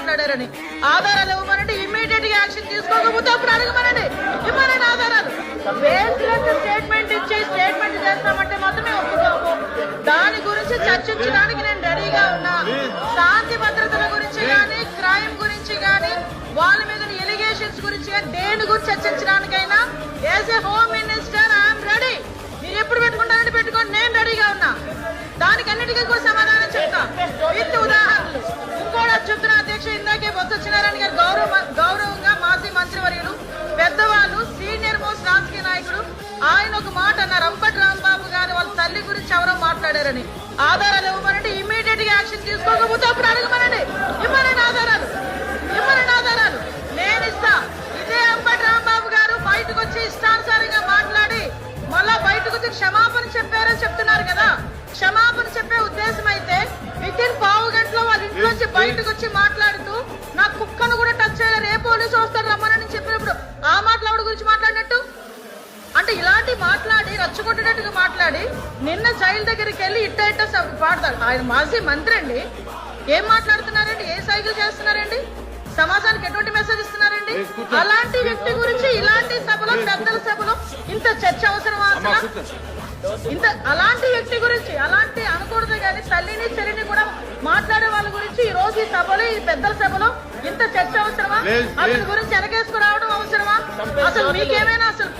మాట్లాడారని. ఆధారాలు ఇవ్వమనండి, ఇమ్మీడియట్ గా యాక్షన్ తీసుకోకపోతే అప్పుడు అడగమనండి, ఇవ్వనండి ఆధారాలు. బేస్లెస్ స్టేట్మెంట్ ఇచ్చి స్టేట్మెంట్ చేస్తామంటే మాత్రమే ఒప్పుకోము. దాని గురించి చర్చించడానికి నేను రెడీగా ఉన్నా. శాంతి భద్రతల గురించి కానీ, క్రైమ్ గురించి కానీ, వాళ్ళ మీద ఎలిగేషన్స్ గురించి కానీ, దేని గురించి చర్చించడానికైనా as a home minister I'm ready. మీరు ఎప్పుడు పెట్టుకుంటారంటే పెట్టుకోండి, నేను రెడీగా ఉన్నా. దానికి అన్నిటికీ కూడా సమాధానం చెప్తా విత్ ఉదాహరణలు. ఇంకోటి చెప్తున్న అధ్యక్ష, ఇందాకే బొత్స సత్యనారాయణ గారు గౌరవంగా మాజీ మంత్రివర్యులు, పెద్దవాళ్ళు, సీనియర్ మోస్ట్ రాజకీయ నాయకుడు, ఆయన ఒక మాట అన్నారు, రంపటి రాంబాబు గారు వాళ్ళ తల్లి గురించి ఎవరో మాట్లాడారని. ఆధారాలు ఇవ్వమనంటే ఇమ్మీడియట్ గా యాక్షన్ తీసుకోకపోతే అప్పుడు అడగమనండి, ఇవ్వనండి ఆధారాలు, ఇవ్వనండి ఆధారాలు. నేను ఇస్తా. ఇదే రంపటి రాంబాబు గారు బయటకు వచ్చి ఇష్టానుసారంగా మాట్లాడి మళ్ళా బయటకు వచ్చి క్షమాపణ చెప్పారని చెప్తున్నారు కదా. క్షమాపణ చెప్పే ఉద్దేశం అయితే విత్ ఇన్ పావు గంటలో వాళ్ళ ఇంట్లోంచి బయటకు వచ్చి మాట్లాడుతూ నా కుక్కను కూడా టచ్ చేయలేరు, ఏ పోలీసు వస్తారు రమ్మని చెప్పినప్పుడు ఆ మాట్లాడు గురించి మాట్లాడినట్టు అంటే ఇలాంటి మాట్లాడి రచ్చగొట్టేటట్టుగా మాట్లాడి నిన్న జైలు దగ్గరికి వెళ్ళి ఇట్ట పాడతారు. ఆయన మాజీ మంత్రి అండి, ఏం మాట్లాడుతున్నారండి, ఏ సైకిల్ చేస్తున్నారండి, సమాజానికి ఎటువంటి మెసేజ్ ఇస్తున్నారండి? అలాంటి వ్యక్తి గురించి ఇలాంటి సభలో, పెద్దల సభలో ఇంత చర్చ అవసరమా అసలు? ఇంత అలాంటి వ్యక్తి గురించి అలాంటి అనకూడదు కానీ తల్లిని చెల్లిని కూడా మాట్లాడే వాళ్ళ గురించి ఈ రోజు ఈ సభలో, ఈ పెద్దల సభలో ఇంత చర్చ అవసరమా? అతని గురించి వెనకేసుకు రావడం అవసరమా? అసలు మీకేమైనా అసలు